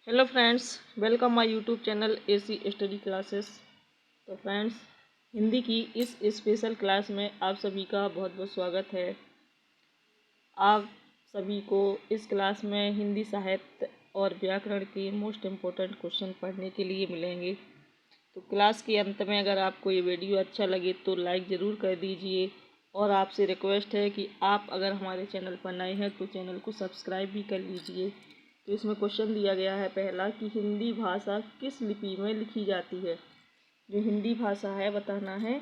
Hello friends, welcome my YouTube channel AC study classes. तो friends, Hindi की इस special class में आप सभी का बहुत बहुत स्वागत है। आप सभी को इस क्लास में हिंदी साहित्य और व्याकरण के मोस्ट इम्पोर्टेंट क्वेश्चन पढ़ने के लिए मिलेंगे। तो क्लास के अंत में अगर आपको ये वीडियो अच्छा लगे तो लाइक ज़रूर कर दीजिए और आपसे रिक्वेस्ट है कि आप अगर हमारे चैनल पर नए हैं तो चैनल को सब्सक्राइब भी कर लीजिए। तो इसमें क्वेश्चन दिया गया है पहला कि हिंदी भाषा किस लिपि में लिखी जाती है। जो हिंदी भाषा है बताना है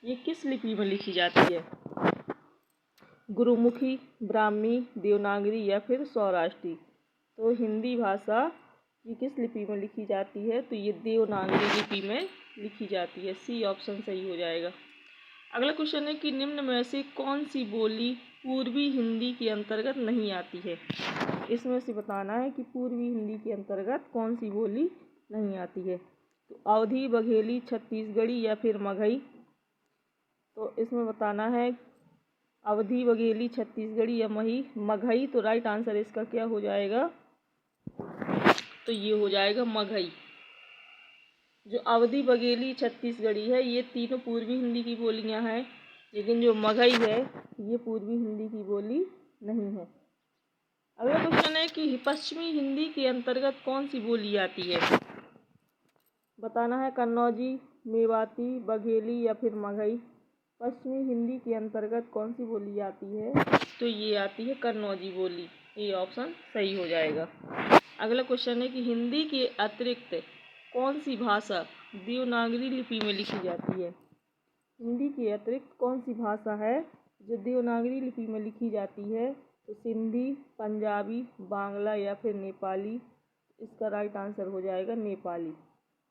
ये किस लिपि में लिखी जाती है। गुरुमुखी, ब्राह्मी, देवनागरी या फिर सौराष्ट्री। तो हिंदी भाषा ये किस लिपि में लिखी जाती है, तो ये देवनागरी लिपि में लिखी जाती है। सी ऑप्शन सही हो जाएगा। अगला क्वेश्चन है कि निम्न में से कौन सी बोली पूर्वी हिंदी के अंतर्गत नहीं आती है। इसमें से बताना है कि पूर्वी हिंदी के अंतर्गत कौन सी बोली नहीं आती है। तो अवधी, बघेली, छत्तीसगढ़ी या फिर मगही। तो इसमें बताना है अवधी, बघेली, छत्तीसगढ़ी या मगही। तो राइट आंसर इसका क्या हो जाएगा, तो ये हो जाएगा मगही। जो अवधी, बघेली, छत्तीसगढ़ी है ये तीनों पूर्वी हिंदी की बोलियां हैं, लेकिन जो मगही है ये पूर्वी हिंदी की बोली नहीं है। अगला क्वेश्चन है कि पश्चिमी हिंदी के अंतर्गत कौन सी बोली आती है। बताना है कन्नौजी, मेवाती, बघेली या फिर मगही। पश्चिमी हिंदी के अंतर्गत कौन सी बोली आती है, तो ये आती है कन्नौजी बोली। ये ऑप्शन सही हो जाएगा। अगला क्वेश्चन है कि हिंदी के अतिरिक्त कौन सी भाषा देवनागरी लिपि में लिखी जाती है। हिंदी के अतिरिक्त कौन सी भाषा है जो देवनागरी लिपि में लिखी जाती है। तो सिंधी, पंजाबी, बांग्ला या फिर नेपाली। इसका राइट आंसर हो जाएगा नेपाली।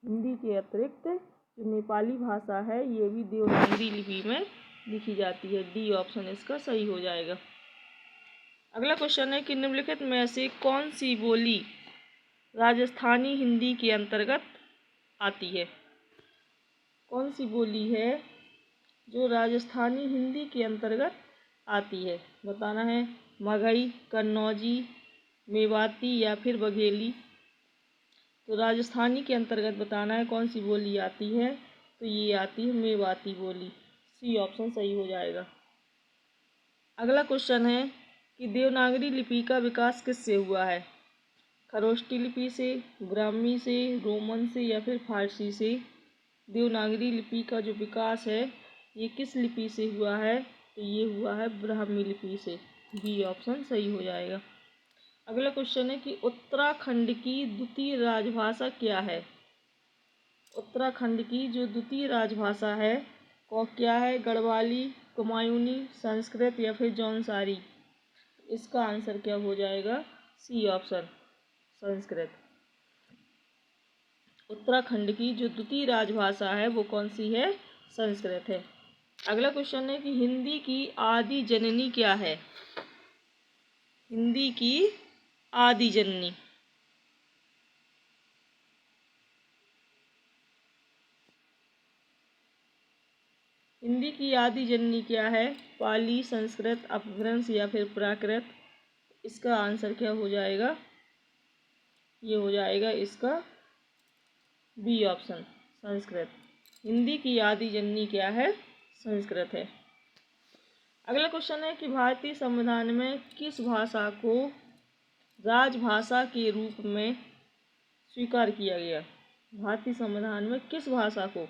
हिंदी के अतिरिक्त जो नेपाली भाषा है ये भी देवनागरी लिपि में लिखी जाती है। डी ऑप्शन इसका सही हो जाएगा। अगला क्वेश्चन है कि निम्नलिखित में से कौन सी बोली राजस्थानी हिंदी के अंतर्गत आती है। कौन सी बोली है जो राजस्थानी हिंदी के अंतर्गत आती है। बताना है मगही, कन्नौजी, मेवाती या फिर बघेली। तो राजस्थानी के अंतर्गत बताना है कौन सी बोली आती है, तो ये आती है मेवाती बोली। सी ऑप्शन सही हो जाएगा। अगला क्वेश्चन है कि देवनागरी लिपि का विकास किससे हुआ है। खरोष्टी लिपि से, ब्राह्मी से, रोमन से या फिर फारसी से। देवनागरी लिपि का जो विकास है ये किस लिपि से हुआ है, तो ये हुआ है ब्राह्मी लिपि से। बी ऑप्शन सही हो जाएगा। अगला क्वेश्चन है कि उत्तराखंड की द्वितीय राजभाषा क्या है। उत्तराखंड की जो द्वितीय राजभाषा है वो क्या है। गढ़वाली, कुमायूनी, संस्कृत या फिर जौनसारी। इसका आंसर क्या हो जाएगा, सी ऑप्शन संस्कृत। उत्तराखंड की जो द्वितीय राजभाषा है वो कौन सी है, संस्कृत है। अगला क्वेश्चन है कि हिंदी की आदि जननी क्या है। हिंदी की आदि जननी। हिंदी की आदि जननी क्या है। पाली, संस्कृत, अपभ्रंश या फिर प्राकृत। इसका आंसर क्या हो जाएगा, ये हो जाएगा इसका बी ऑप्शन संस्कृत। हिंदी की आदि जननी क्या है, संस्कृत है। अगला क्वेश्चन है कि भारतीय संविधान में किस भाषा को राजभाषा के रूप में स्वीकार किया गया। भारतीय संविधान में किस भाषा को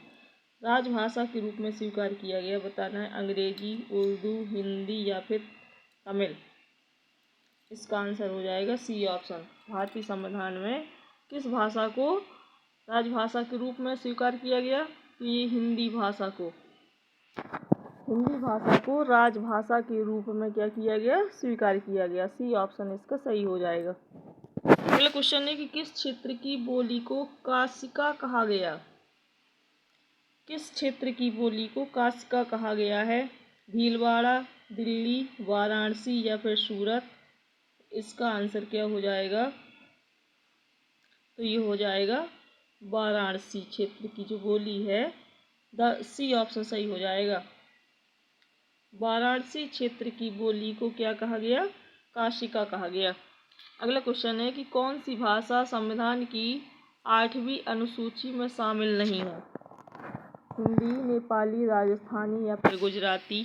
राजभाषा के रूप में स्वीकार किया गया। बताना है अंग्रेजी, उर्दू, हिंदी या फिर तमिल। इसका आंसर हो जाएगा सी ऑप्शन। भारतीय संविधान में किस भाषा को राजभाषा के रूप में स्वीकार किया गया, तो ये हिंदी भाषा को राजभाषा के रूप में क्या किया गया, स्वीकार किया गया। सी ऑप्शन इसका सही हो जाएगा। अगला क्वेश्चन है कि किस क्षेत्र की बोली को काशिका कहा गया। किस क्षेत्र की बोली को काशिका कहा गया है। भीलवाड़ा, दिल्ली, वाराणसी या फिर सूरत। इसका आंसर क्या हो जाएगा, तो ये हो जाएगा वाराणसी क्षेत्र की जो बोली है। सी ऑप्शन सही हो जाएगा। वाराणसी क्षेत्र की बोली को क्या कहा गया, काशिका कहा गया। अगला क्वेश्चन है कि कौन सी भाषा संविधान की 8वीं अनुसूची में शामिल नहीं है? हिंदी, नेपाली, राजस्थानी या फिर गुजराती।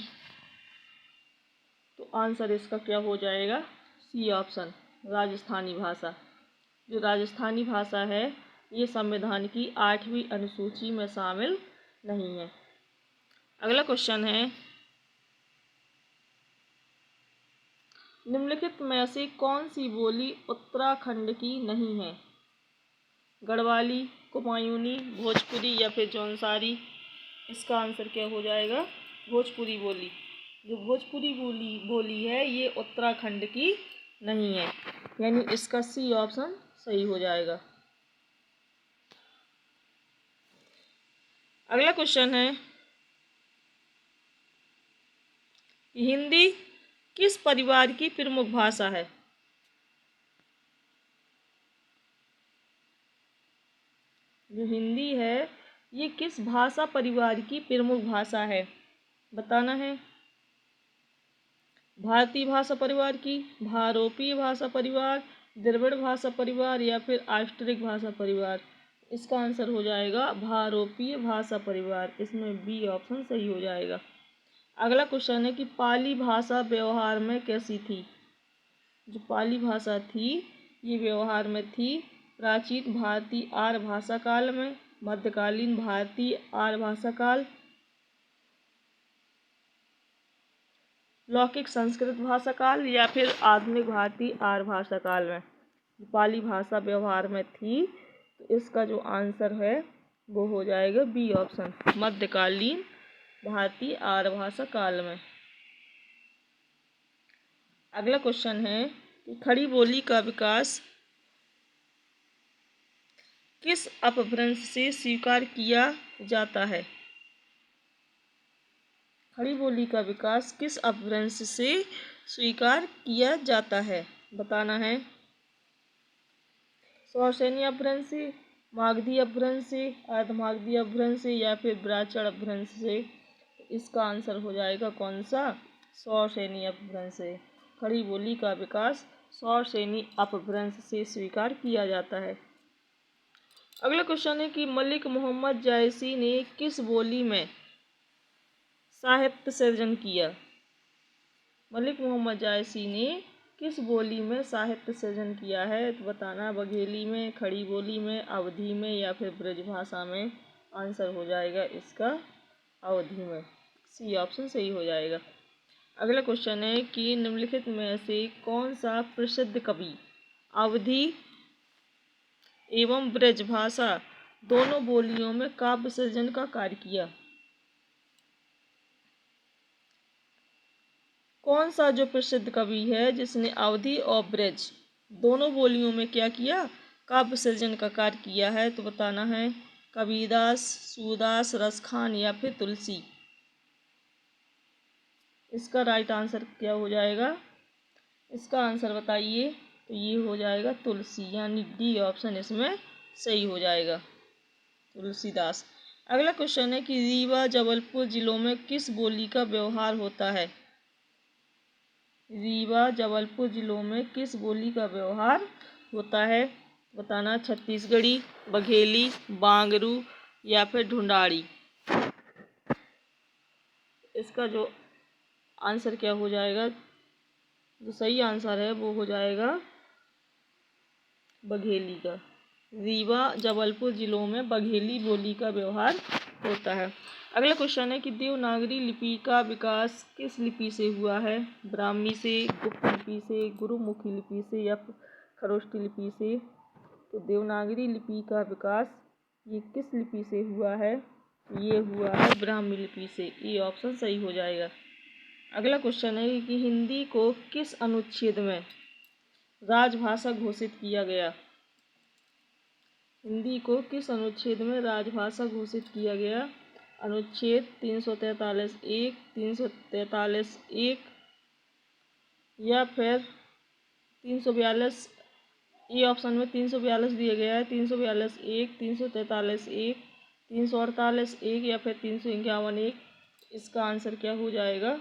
तो आंसर इसका क्या हो जाएगा? सी ऑप्शन, राजस्थानी भाषा। जो राजस्थानी भाषा है ये संविधान की 8वीं अनुसूची में शामिल नहीं है। अगला क्वेश्चन है, निम्नलिखित में से कौन सी बोली उत्तराखंड की नहीं है? गढ़वाली, कुमायूनी, भोजपुरी या फिर जौनसारी। इसका आंसर क्या हो जाएगा? भोजपुरी बोली। जो भोजपुरी बोली है ये उत्तराखंड की नहीं है, यानी इसका सी ऑप्शन सही हो जाएगा। अगला क्वेश्चन है, हिंदी किस परिवार की प्रमुख भाषा है? जो हिंदी है ये किस भाषा परिवार की प्रमुख भाषा है? बताना है। भारतीय भाषा परिवार की, भारोपीय भाषा परिवार, द्रविड़ भाषा परिवार या फिर ऑस्ट्रिक भाषा परिवार। इसका आंसर हो जाएगा भारोपीय भाषा परिवार। इसमें बी ऑप्शन सही हो जाएगा। अगला क्वेश्चन है कि पाली भाषा व्यवहार में कैसी थी? जो पाली भाषा थी ये व्यवहार में थी प्राचीन भारतीय आर्य भाषा काल में, मध्यकालीन भारतीय आर्य भाषा काल, लौकिक संस्कृत भाषा काल या फिर आधुनिक भारतीय आर्य भाषा काल में पाली भाषा व्यवहार में थी। तो इसका जो आंसर है वो हो जाएगा बी ऑप्शन, मध्यकालीन भारतीय आर्य भाषा काल में। अगला क्वेश्चन है कि खड़ी बोली का विकास किस अपभ्रंश से स्वीकार किया जाता है? खड़ी बोली का विकास किस अपभ्रंश से स्वीकार किया जाता है? बताना है। सौरसेनी अपभ्रंश से, मागधी अपभ्रंश से, अर्धमागधी अपभ्रंश से या फिर ब्राह्मण अपभ्रंश से। इसका आंसर हो जाएगा कौन सा? सौरसेनी अपभ्रंश से। खड़ी बोली का विकास सौरसेनी अपभ्रंश से स्वीकार किया जाता है। अगला क्वेश्चन है कि मलिक मोहम्मद जायसी ने किस बोली में साहित्य सृजन किया? मलिक मोहम्मद जायसी ने किस बोली में साहित्य सृजन किया है? तो बताना, बघेली में, खड़ी बोली में, अवधी में या फिर ब्रज भाषा में। आंसर हो जाएगा इसका अवधी में। सी ऑप्शन सही हो जाएगा। अगला क्वेश्चन है कि निम्नलिखित में से कौन सा प्रसिद्ध कवि अवधी एवं ब्रज भाषा दोनों बोलियों में काव्य सृजन का कार्य किया? कौन सा जो प्रसिद्ध कवि है जिसने अवधी और ब्रज दोनों बोलियों में क्या किया? काव्य सृजन का कार्य किया है। तो बताना है कबीरदास, सूरदास, रसखान या फिर तुलसी। इसका राइट आंसर क्या हो जाएगा? इसका आंसर बताइए। तो ये हो जाएगा तुलसी, यानी डी ऑप्शन इसमें सही हो जाएगा, तुलसीदास। अगला क्वेश्चन है कि रीवा जबलपुर जिलों में किस बोली का व्यवहार होता है? रीवा जबलपुर जिलों में किस बोली का व्यवहार होता है? बताना, छत्तीसगढ़ी, बघेली, बांगरू या फिर ढूंढाड़ी। इसका जो आंसर क्या हो जाएगा? जो सही आंसर है वो हो जाएगा बघेली का। रीवा जबलपुर जिलों में बघेली बोली का व्यवहार होता है। अगला क्वेश्चन है कि देवनागरी लिपि का विकास किस लिपि से हुआ है? ब्राह्मी से, गुप्त लिपि से, गुरुमुखी लिपि से या खरोष्ठी लिपि से। तो देवनागरी लिपि का विकास ये किस लिपि से हुआ है? ये हुआ है ब्राह्मी लिपि से। ये ऑप्शन सही हो जाएगा। अगला क्वेश्चन है कि हिंदी को किस अनुच्छेद में राजभाषा घोषित किया गया? हिंदी को किस अनुच्छेद में राजभाषा घोषित किया गया? अनुच्छेद 343(1), 343(1) या फिर 342। ए ऑप्शन में 342 दिया गया है। 342(1), 343(1), 348(1) या फिर 351(1). इसका आंसर क्या हो जाएगा?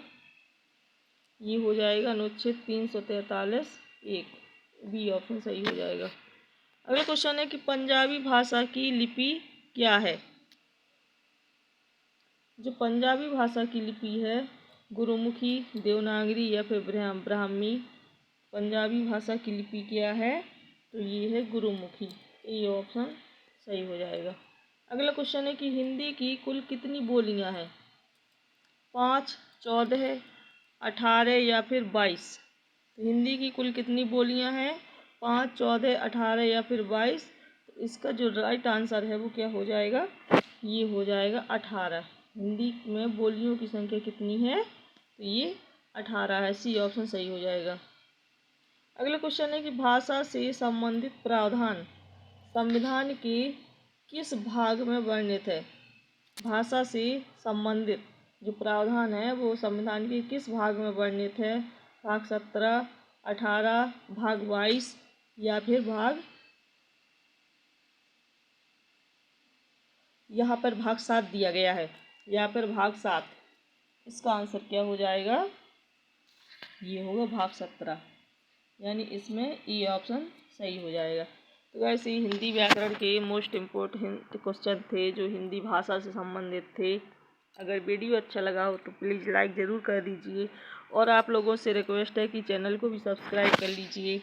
ये हो जाएगा अनुच्छेद 343(1). बी ऑप्शन सही हो जाएगा। अगला क्वेश्चन है कि पंजाबी भाषा की लिपि क्या है। जो पंजाबी भाषा की लिपि है गुरुमुखी, देवनागरी या फिर ब्राह्मी। पंजाबी भाषा की लिपि क्या है, तो ये है गुरुमुखी। ये ऑप्शन सही हो जाएगा। अगला क्वेश्चन है कि हिंदी की कुल कितनी बोलियां हैं। 5, 14, 18 या फिर 22। तो हिंदी की कुल कितनी बोलियां हैं, 5, 14, 18 या फिर 22। तो इसका जो राइट आंसर है वो क्या हो जाएगा, ये हो जाएगा 18। हिंदी में बोलियों की संख्या कितनी है, तो ये 18 है। सी ऑप्शन सही हो जाएगा। अगला क्वेश्चन है कि भाषा से संबंधित प्रावधान संविधान के किस भाग में वर्णित है। भाषा से संबंधित जो प्रावधान है वो संविधान के किस भाग में वर्णित है। भाग 17, 18, भाग 22 या फिर यहाँ पर भाग 7 दिया गया है, यहाँ पर भाग 7। इसका आंसर क्या हो जाएगा, ये होगा भाग 17, यानी इसमें ई ऑप्शन सही हो जाएगा। तो वैसे ही हिंदी व्याकरण के मोस्ट इम्पोर्टेंट क्वेश्चन थे जो हिंदी भाषा से संबंधित थे। अगर वीडियो अच्छा लगा हो तो प्लीज़ लाइक ज़रूर कर दीजिए और आप लोगों से रिक्वेस्ट है कि चैनल को भी सब्सक्राइब कर लीजिए।